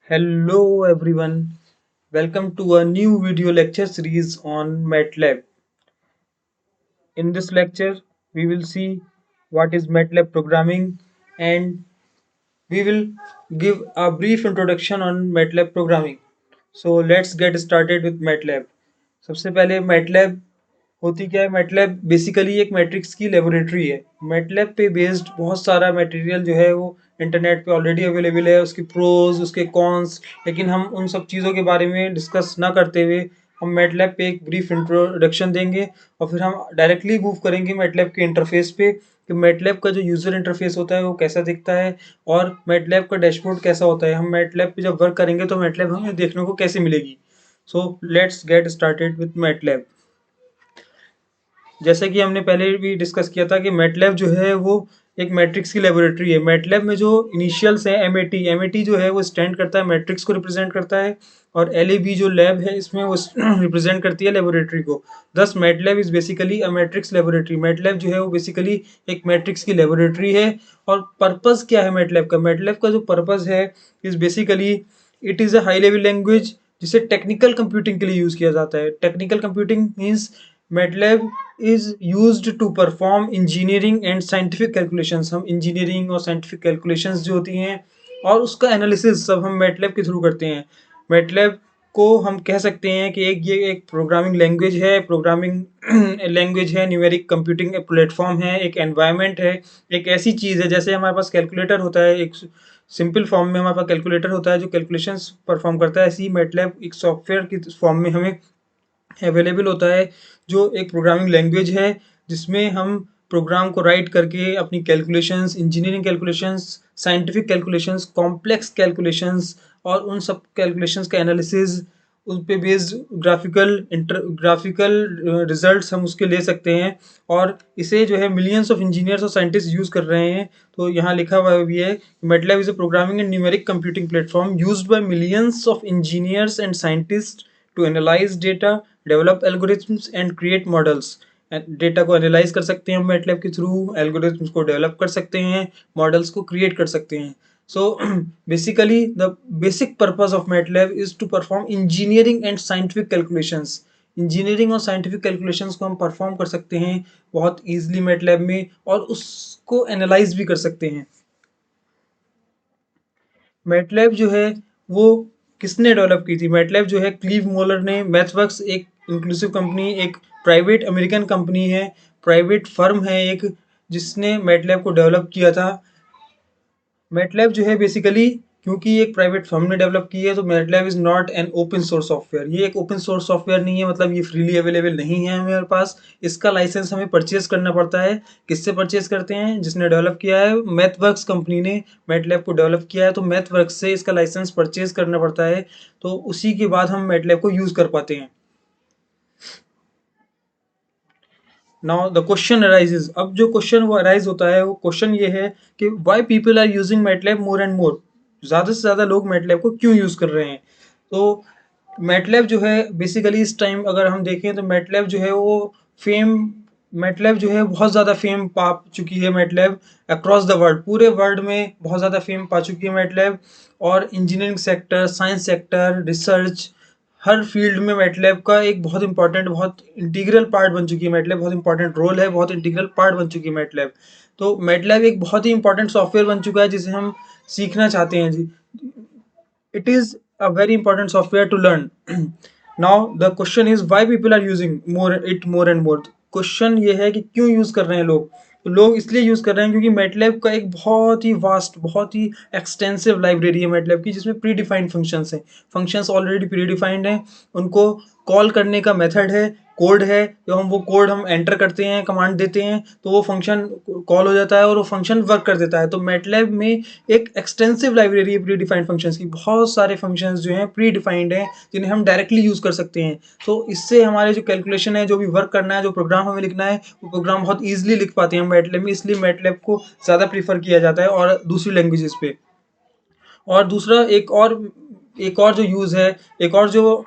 Hello everyone, welcome to a new video lecture series on MATLAB. In this lecture, we will see what is MATLAB programming and we will give a brief introduction on MATLAB programming. So let's get started with MATLAB. सबसे पहले MATLAB होती क्या है। MATLAB basically एक matrix की laboratory है। MATLAB पे based बहुत सारा मटेरियल जो है वो इंटरनेट पे ऑलरेडी अवेलेबल है, उसके प्रोज उसके कॉन्स, लेकिन हम उन सब चीज़ों के बारे में डिस्कस ना करते हुए हम MATLAB पे एक ब्रीफ इंट्रोडक्शन देंगे और फिर हम डायरेक्टली मूव करेंगे MATLAB के इंटरफेस पे कि MATLAB का जो यूज़र इंटरफेस होता है वो कैसा दिखता है और MATLAB का डैशबोर्ड कैसा होता है। हम MATLAB पे जब वर्क करेंगे तो MATLAB हमें देखने को कैसे मिलेगी। So let's get started with MATLAB। जैसे कि हमने पहले भी डिस्कस किया था कि मैटलैब जो है वो एक मैट्रिक्स की लेबोरेटरी है। मैटलैब में जो इनिशियल्स है एम ए टी जो है वो स्टैंड करता है मैट्रिक्स को रिप्रेजेंट करता है और एल जो लैब है इसमें वो रिप्रेजेंट करती है लेबोरेटरी को। दस MATLAB is basically a matrix laboratory. MATLAB जो है वो बेसिकली एक मैट्रिक्स की लेबोरेटरी है। और पर्पस क्या है मैटलैब का? मैटलैब का जो पर्पस है is basically it is a high level language जिसे टेक्निकल कंप्यूटिंग के लिए यूज़ किया जाता है। Technical computing means MATLAB is used to perform engineering and scientific calculations। हम इंजीनियरिंग और साइंटिफिक कैलकुलेशंस जो होती हैं और उसका एनालिसिस सब हम MATLAB के थ्रू करते हैं। MATLAB को हम कह सकते हैं कि ये एक प्रोग्रामिंग लैंग्वेज है। प्रोग्रामिंग लैंग्वेज है, न्यूमेरिक कंप्यूटिंग प्लेटफॉर्म है, एक एनवायरनमेंट है, एक ऐसी चीज़ है जैसे हमारे पास कैलकुलेटर होता है। एक सिंपल फॉर्म में हमारे पास कैलकुलेटर होता है जो कैलकुलेशंस परफॉर्म करता है, ऐसे ही MATLAB एक सॉफ्टवेयर की फॉर्म में हमें अवेलेबल होता है जो एक प्रोग्रामिंग लैंग्वेज है जिसमें हम प्रोग्राम को राइट करके अपनी calculations, engineering calculations, scientific calculations, complex calculations और उन सब कैलकुलेशंस का एनालिसिस, उन पे बेस्ड ग्राफिकल रिजल्ट्स हम उसके ले सकते हैं। और इसे जो है मिलियंस ऑफ इंजीनियर्स और साइंटिस्ट यूज़ कर रहे हैं। तो यहाँ लिखा हुआ भी है MATLAB is a programming and numeric computing platform used by millions of engineers and scientist to analyse data, develop algorithms and create models. Data को एनालाइज कर सकते हैं हम MATLAB के थ्रू, एल्गोरिथम्स को डेवलप कर सकते हैं, मॉडल्स को क्रिएट कर सकते हैं। So basically the basic purpose of MATLAB is to perform engineering and scientific calculations। Engineering और साइंटिफिक कैलकुलेशंस को हम परफॉर्म कर सकते हैं बहुत ईजिली MATLAB में और उसको एनालाइज भी कर सकते हैं। मैटलैब जो है वो किसने डेवलप की थी? मैटलैब जो है क्लीव मोलर ने। मैथवर्क्स एक इंक्लूसिव कंपनी, एक प्राइवेट अमेरिकन कंपनी है, प्राइवेट फर्म है एक, जिसने मैटलैब को डेवलप किया था। मैटलैब जो है बेसिकली क्योंकि एक प्राइवेट फर्म ने डेवलप की है तो MATLAB is not an open source software. ये एक ओपन सोर्स सॉफ्टवेयर नहीं है, मतलब ये फ्रीली अवेलेबल नहीं है हमारे पास। इसका लाइसेंस हमें परचेज करना पड़ता है। किससे परचेज करते हैं? जिसने डेवलप किया है, मैथवर्क्स कंपनी ने मैटलैब को डेवलप किया है तो मैथवर्क्स से इसका लाइसेंस परचेज करना पड़ता है। तो उसी के बाद हम मैटलैब को यूज़ कर पाते हैं। Now the question arises. अब जो क्वेश्चन वो अराइज होता है वो क्वेश्चन ये है कि why people are using MATLAB more and more. ज़्यादा से ज़्यादा लोग मैटलैब को क्यों यूज़ कर रहे हैं? तो मैटलैब जो है बेसिकली इस टाइम अगर हम देखें तो मैटलैब जो है वो फेम मैटलैब जो है बहुत ज़्यादा फेम पा चुकी है। मैटलैब अक्रॉस द वर्ल्ड, पूरे वर्ल्ड में बहुत ज़्यादा फेम पा चुकी है मैटलैब। और engineering sector, science sector, research, हर फील्ड में मैटलैब का एक बहुत इंपॉर्टेंट, बहुत इंटीग्रल पार्ट बन चुकी है मैटलैब। बहुत इंपॉर्टेंट रोल है, बहुत इंटीग्रल पार्ट बन चुकी है मैटलैब। तो मैटलैब एक बहुत ही इंपॉर्टेंट सॉफ्टवेयर बन चुका है जिसे हम सीखना चाहते हैं जी। it is a very important software to learn। now the question is why people are using more and more। Question ये है कि क्यों यूज़ कर रहे हैं लोग? तो लोग इसलिए यूज़ कर रहे हैं क्योंकि मैटलैब का एक बहुत ही वास्ट, बहुत ही एक्सटेंसिव लाइब्रेरी है मैटलैब की, जिसमें प्री डिफाइंड फंक्शंस हैं। फंक्शंस ऑलरेडी प्री डिफाइंड हैं, उनको कॉल करने का मेथड है, कोड है। जो हम वो कोड हम एंटर करते हैं, कमांड देते हैं तो वो फंक्शन कॉल हो जाता है और वो फंक्शन वर्क कर देता है। तो मैटलैब में एक एक्सटेंसिव लाइब्रेरी है प्री डिफाइंड फंक्शंस की। बहुत सारे फंक्शंस जो हैं प्री डिफाइंड हैं जिन्हें हम डायरेक्टली यूज़ कर सकते हैं। तो इससे हमारे जो कैलकुलेशन है, जो भी वर्क करना है, जो प्रोग्राम हमें लिखना है, वो प्रोग्राम बहुत ईजिली लिख पाते हैं मैटलैब में। इसलिए मैटलैब को ज़्यादा प्रीफर किया जाता है और दूसरी लैंग्वेजेस पे। और दूसरा एक और एक और जो यूज़ है, एक और जो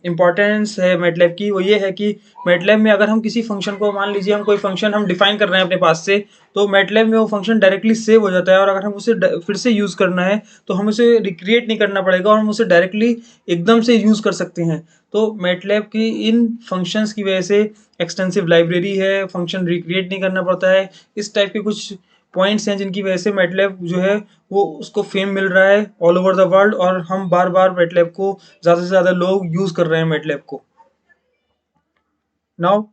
इम्पोर्टेंस है मैटलैब की, वो ये है कि मैटलैब में अगर हम किसी फंक्शन को, मान लीजिए हम कोई फंक्शन हम डिफाइन कर रहे हैं अपने पास से, तो मैटलैब में वो फंक्शन डायरेक्टली सेव हो जाता है, और अगर हम उसे फिर से यूज़ करना है तो हम उसे रिक्रिएट नहीं करना पड़ेगा, और हम उसे डायरेक्टली एकदम से यूज़ कर सकते हैं। तो मैटलैब की इन फंक्शंस की वजह से एक्सटेंसिव लाइब्रेरी है, फंक्शन रिक्रिएट नहीं करना पड़ता है, इस टाइप के कुछ पॉइंट्स हैं जिनकी वजह से मैटलैब जो है वो उसको फेम मिल रहा है ऑल ओवर द वर्ल्ड, और हम बार बार मैटलैब को ज़्यादा से ज़्यादा लोग यूज़ कर रहे हैं मैटलैब को। Now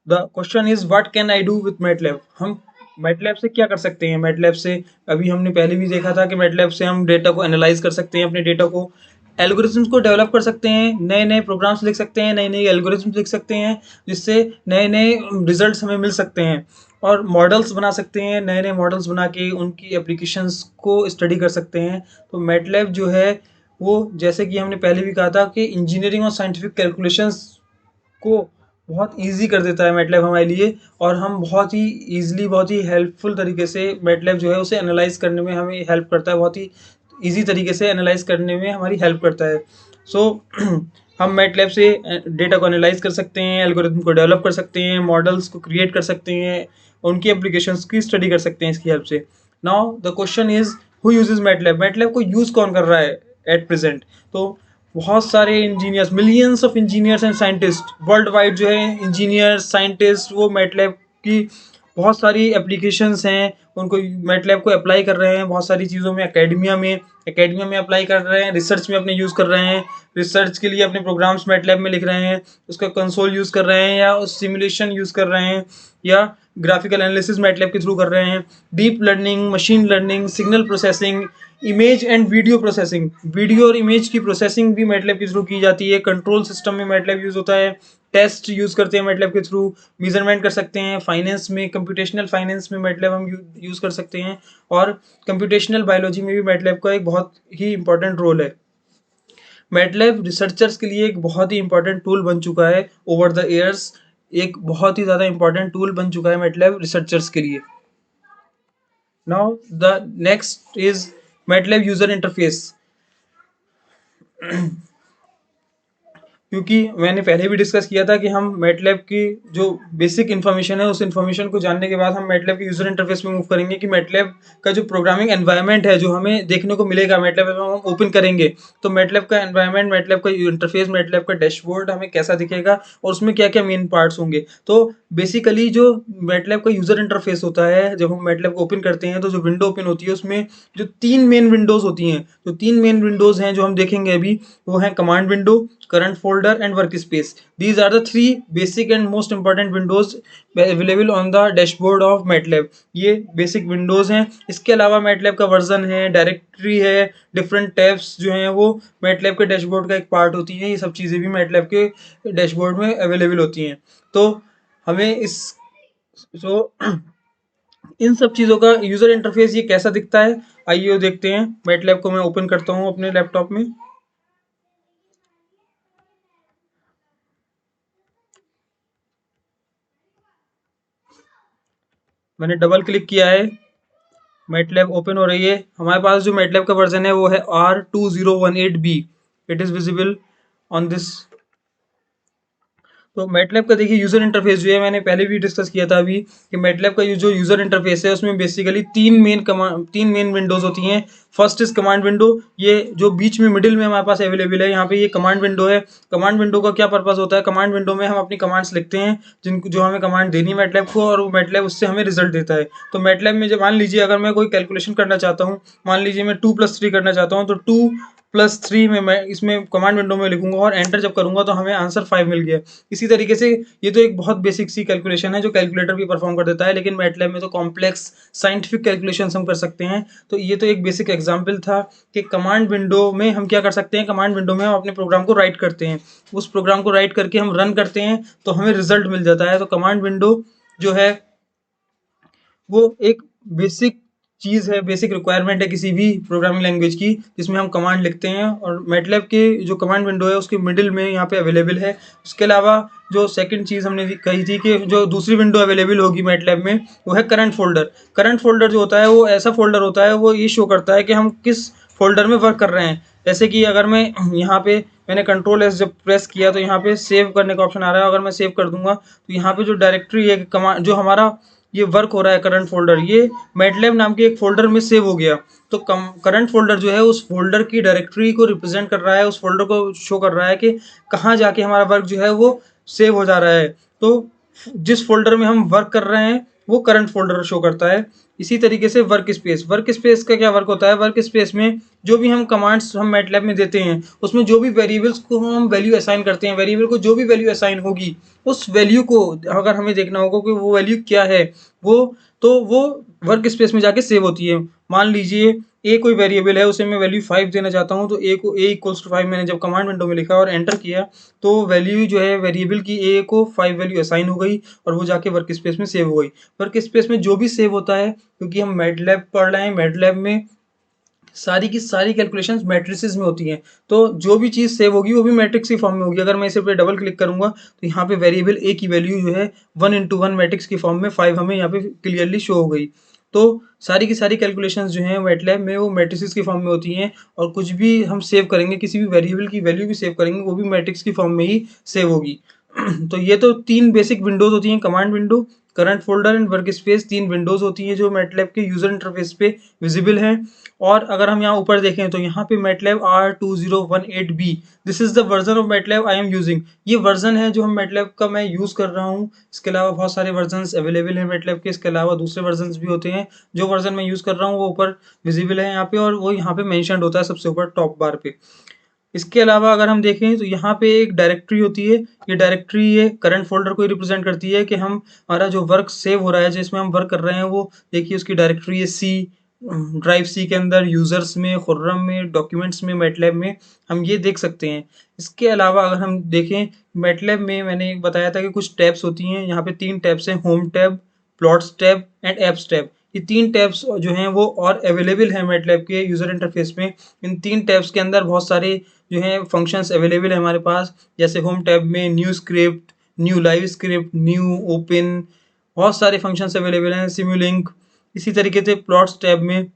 the question is what can I do with MATLAB. हम मैटलैब से क्या कर सकते हैं? मैटलैब से अभी हमने पहले भी देखा था कि मैटलैब से हम डेटा को एनालाइज कर सकते हैं, अपने डेटा को, एल्गोरिथम्स को डेवलप कर सकते हैं, नए नए प्रोग्राम्स लिख सकते हैं, नई नई एल्गोरिथम्स लिख सकते हैं, जिससे नए नए रिजल्ट्स हमें मिल सकते हैं, और मॉडल्स बना सकते हैं, नए नए मॉडल्स बना के उनकी एप्लीकेशंस को स्टडी कर सकते हैं। तो मैटलैब जो है वो, जैसे कि हमने पहले भी कहा था कि इंजीनियरिंग और साइंटिफिक कैलकुलेशंस को बहुत ईज़ी कर देता है मैटलैब हमारे लिए, और हम बहुत ही ईज़िली, बहुत ही हेल्पफुल तरीके से मैटलैब जो है उसे एनालाइज करने में हमें हेल्प करता है, बहुत ही ईज़ी तरीके से एनालाइज करने में हमारी हेल्प करता है। सो हम मैटलैब से डेटा को एनालाइज कर सकते हैं, एल्गोरिथम को डेवलप कर सकते हैं, मॉडल्स को क्रिएट कर सकते हैं, उनकी एप्लीकेशंस की स्टडी कर सकते हैं इसकी हेल्प से। Now the question is who uses MATLAB. MATLAB को यूज़ कौन कर रहा है एट प्रेजेंट? तो बहुत सारे engineers, millions of engineers and scientist world wide जो है, इंजीनियर्स, साइंटिस्ट, वो मैटलैब की बहुत सारी एप्लीकेशंस हैं, उनको मैटलैब को अप्लाई कर रहे हैं बहुत सारी चीज़ों में, एकेडमिया में अप्लाई कर रहे हैं, रिसर्च में अपने यूज़ कर रहे हैं, रिसर्च के लिए अपने प्रोग्राम्स मैटलैब में लिख रहे हैं, उसका कंसोल यूज़ कर रहे हैं, या सिमुलेशन यूज़ कर रहे हैं, या ग्राफिकल एनालिसिस मैटलैब के थ्रू कर रहे हैं, deep learning, machine learning, signal processing, image and video processing, video और इमेज की प्रोसेसिंग भी मैटलैब के थ्रू की जाती है, कंट्रोल सिस्टम में मैटलैब यूज़ होता है, टेस्ट यूज़ करते हैं मैटलैब के थ्रू, मेजरमेंट कर सकते हैं, फाइनेंस में, कंप्यूटेशनल फाइनेंस में मैटलैब हम यूज़ कर सकते हैं, और कंप्यूटेशनल बायोलॉजी में भी मैटलैब का एक बहुत ही इंपॉर्टेंट रोल है। मैटलैब रिसर्चर्स के लिए एक बहुत ही इंपॉर्टेंट टूल बन चुका है ओवर द ईयर्स, एक बहुत ही ज़्यादा इंपॉर्टेंट टूल बन चुका है मैटलैब रिसर्चर्स के लिए। Now the next is MATLAB user interface. क्योंकि मैंने पहले भी डिस्कस किया था कि हम मैटलैब की जो बेसिक इन्फॉर्मेशन है, उस इन्फॉर्मेशन को जानने के बाद हम मैटलैब के यूज़र इंटरफेस में मूव करेंगे कि मैटलैब का जो प्रोग्रामिंग एनवायरनमेंट है जो हमें देखने को मिलेगा मैटलैब में, हम ओपन करेंगे तो मैटलैब का एनवायरनमेंट, मैटलैब का इंटरफेस, मैटलैब का डैशबोर्ड हमें कैसा दिखेगा, और उसमें क्या क्या मेन पार्ट्स होंगे। तो बेसिकली जो मैटलैब का यूज़र इंटरफेस होता है, जब हम मैटलैब को ओपन करते हैं तो जो विंडो ओपन होती है उसमें जो तीन मेन विंडोज़ होती हैं, जो तीन मेन विंडोज़ हैं जो हम देखेंगे अभी, वो हैं command window, current folder and workspace. These are the three basic and most important windows available on the dashboard of MATLAB. ये बेसिक विंडोज़ हैं। इसके अलावा MATLAB का वर्जन है, डायरेक्टरी है, डिफरेंट टैब्स जो हैं वो MATLAB के डैशबोर्ड का एक पार्ट होती हैं। ये सब चीज़ें भी MATLAB के डैशबोर्ड में अवेलेबल होती हैं। तो हमें तो इन सब चीज़ों का यूज़र इंटरफेस ये कैसा दिखता है, आइए देखते हैं। MATLAB को मैं ओपन करता हूँ अपने लैपटॉप में। मैंने डबल क्लिक किया है, मैटलैब ओपन हो रही है। हमारे पास जो मैटलैब का वर्जन है वो है R2018B। It is visible on this. तो मैटलैब का देखिए यूज़र इंटरफेस जो है, मैंने पहले भी डिस्कस किया था अभी कि मैटलैब का जो यूज़र इंटरफेस है उसमें बेसिकली तीन मेन विंडोज़ होती हैं। फर्स्ट इज कमांड विंडो, ये जो बीच में मिडिल में हमारे पास अवेलेबल है, यहाँ पे ये कमांड विंडो है। कमांड विंडो का क्या पर्पज़ होता है? कमांड विंडो में हम अपनी कमांड्स लिखते हैं, जिनको जो हमें कमांड देनी है मैटलैब को, और वो मैटलैब उससे हमें रिजल्ट देता है। तो मैटलैब में जब मान लीजिए अगर मैं कोई कैलकुलेशन करना चाहता हूँ, मान लीजिए मैं 2+3 करना चाहता हूँ, तो 2+3 में मैं इसमें कमांड विंडो में लिखूंगा, और एंटर जब करूंगा तो हमें आंसर 5 मिल गया। इसी तरीके से ये तो एक बहुत बेसिक सी कैलकुलेशन है जो कैलकुलेटर भी परफॉर्म कर देता है, लेकिन मैटलैब में तो कॉम्प्लेक्स साइंटिफिक कैलकुलेशंस हम कर सकते हैं। तो ये तो एक बेसिक एग्जांपल था कि कमांड विंडो में हम क्या कर सकते हैं। कमांड विंडो में हम अपने प्रोग्राम को राइट करते हैं, उस प्रोग्राम को राइट करके हम रन करते हैं तो हमें रिजल्ट मिल जाता है। तो कमांड विंडो जो है वो एक बेसिक चीज़ है, बेसिक रिक्वायरमेंट है किसी भी प्रोग्रामिंग लैंग्वेज की, जिसमें हम कमांड लिखते हैं, और मैटलैब के जो कमांड विंडो है उसके मिडिल में यहाँ पे अवेलेबल है। उसके अलावा जो सेकंड चीज़ हमने कही थी कि जो दूसरी विंडो अवेलेबल होगी मैटलैब में, वो है करंट फोल्डर। करंट फोल्डर जो होता है वो ऐसा फोल्डर होता है, वो ये शो करता है कि हम किस फ़ोल्डर में वर्क कर रहे हैं। जैसे कि अगर मैं यहाँ पे मैंने कंट्रोल एस जब प्रेस किया तो यहाँ पे सेव करने का ऑप्शन आ रहा है। अगर मैं सेव कर दूँगा तो यहाँ पे जो डायरेक्टरी है कमांड जो हमारा ये वर्क हो रहा है करंट फ़ोल्डर, ये मैटलैब नाम के एक फ़ोल्डर में सेव हो गया। तो करंट फ़ोल्डर जो है उस फ़ोल्डर की डायरेक्टरी को रिप्रेजेंट कर रहा है, उस फ़ोल्डर को शो कर रहा है कि कहाँ जाके हमारा वर्क जो है वो सेव हो जा रहा है। तो जिस फ़ोल्डर में हम वर्क कर रहे हैं वो करंट फ़ोल्डर शो करता है। इसी तरीके से वर्क स्पेस का क्या वर्क होता है? वर्क स्पेस में जो भी हम कमांड्स हम मैटलैब में देते हैं, उसमें जो भी वेरिएबल्स को हम वैल्यू असाइन करते हैं, वेरिएबल को जो भी वैल्यू असाइन होगी, उस वैल्यू को अगर हमें देखना होगा कि वो वैल्यू क्या है, वो वर्क स्पेस में जाके सेव होती है। मान लीजिए ए कोई वेरिएबल है, उसे मैं वैल्यू 5 देना चाहता हूँ, तो ए को ए इक्वल्स टू 5 मैंने जब कमांड विंडो में लिखा और एंटर किया, तो वैल्यू जो है वेरिएबल की ए को 5 वैल्यू असाइन हो गई और वो जाके वर्क स्पेस में सेव हो गई। वर्क स्पेस में जो भी सेव होता है, क्योंकि हम मैटलैब पढ़ रहे हैं, मैटलैब में सारी की सारी कैलकुलेशंस मैट्रिसेस में होती हैं, तो जो भी चीज़ सेव होगी वो भी मैट्रिक्स की फॉर्म में होगी। अगर मैं इसे पे डबल क्लिक करूंगा तो यहाँ पे वेरिएबल ए की वैल्यू जो है 1 × 1 मैट्रिक्स की फॉर्म में 5 हमें यहाँ पे क्लियरली शो हो गई। तो सारी की सारी कैलकुलेशंस जो हैं मैटलैब में वो मैट्रिसेस की फॉर्म में होती हैं, और कुछ भी हम सेव करेंगे, किसी भी वेरिएबल की वैल्यू भी सेव करेंगे, वो भी मैट्रिक्स की फॉर्म में ही सेव होगी। तो ये तो 3 बेसिक विंडोज़ होती हैं, command window, current folder and work space, 3 Windows होती हैं जो मैटलैब के यूज़र इंटरफेस पे विज़िबल हैं। और अगर हम यहाँ ऊपर देखें तो यहाँ पे MATLAB R2018B, this is the version of MATLAB I am using. ये वर्जन है जो हम मैटलैब का मैं यूज़ कर रहा हूँ। इसके अलावा बहुत सारे वर्जन्स अवेलेबल हैं मैटलैब के, इसके अलावा दूसरे वर्जन्स भी होते हैं। जो वर्जन मैं यूज़ कर रहा हूँ वो ऊपर विजिबल है यहाँ पे, और वो यहाँ पे मेंशन्ड होता है सबसे ऊपर टॉप बार पे। इसके अलावा अगर हम देखें तो यहाँ पे एक डायरेक्टरी होती है। ये डायरेक्टरी ये करंट फ़ोल्डर को रिप्रेजेंट करती है कि हमारा जो वर्क सेव हो रहा है, जिसमें हम वर्क कर रहे हैं, वो देखिए उसकी डायरेक्टरी है सी, ड्राइव सी के अंदर, यूज़र्स में, खुर्रम में, डॉक्यूमेंट्स में, मैटलैब में हम ये देख सकते हैं। इसके अलावा अगर हम देखें मैटलैब में मैंने बताया था कि कुछ टैब्स होती हैं। यहाँ पे 3 टैब्स हैं, home tab, plots tab and apps tab. ये 3 टैब्स जो हैं वो और अवेलेबल हैं मैटलैब के यूज़र इंटरफेस में। इन 3 टैब्स के अंदर बहुत सारे जो हैं फंक्शंस अवेलेबल है हमारे पास। जैसे होम टैब में new script, new live script, new open, बहुत सारे फंक्शंस अवेलेबल हैं, सिमुलिंक। इसी तरीके से प्लॉट्स टैब में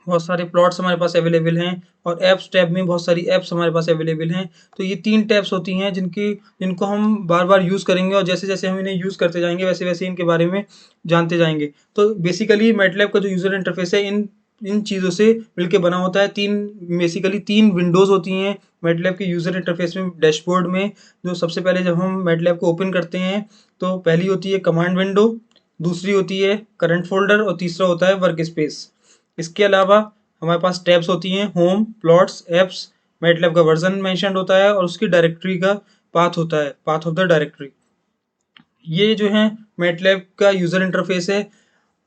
बहुत सारे प्लॉट्स हमारे पास अवेलेबल हैं, और ऐप्स टैब में बहुत सारी ऐप्स हमारे पास अवेलेबल हैं। तो ये 3 टैब्स होती हैं जिनको हम बार-बार यूज़ करेंगे, और जैसे-जैसे हम इन्हें यूज़ करते जाएँगे वैसे-वैसे इनके बारे में जानते जाएँगे। तो बेसिकली मैटलैब का जो यूज़र इंटरफेस है इन इन चीज़ों से मिलके बना होता है। 3 विंडोज़ होती हैं मैटलैब के यूज़र इंटरफेस में, डैशबोर्ड में। जो सबसे पहले जब हम मैटलैब को ओपन करते हैं तो पहली होती है कमांड विंडो, दूसरी होती है करंट फ़ोल्डर, और तीसरा होता है वर्क स्पेस। इसके अलावा हमारे पास टैब्स होती हैं, होम, प्लॉट्स, एप्स, मैटलैब का वर्जन मेंशन्ड होता है, और उसकी डायरेक्टरी का पाथ होता है, पाथ ऑफ द डायरेक्टरी। ये जो है मैटलैब का यूज़र इंटरफेस है।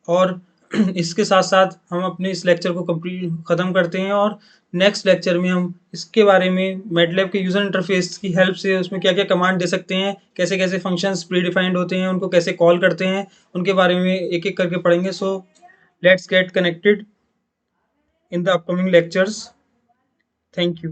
और इसके साथ साथ हम अपने इस लेक्चर को कंप्लीट ख़त्म करते हैं, और नेक्स्ट लेक्चर में हम इसके बारे में मैटलैब के यूज़र इंटरफेस की हेल्प से उसमें क्या-क्या कमांड दे सकते हैं, कैसे-कैसे फंक्शंस प्री डिफाइंड होते हैं, उनको कैसे कॉल करते हैं, उनके बारे में एक-एक करके पढ़ेंगे। So let's get connected in the upcoming lectures. Thank you.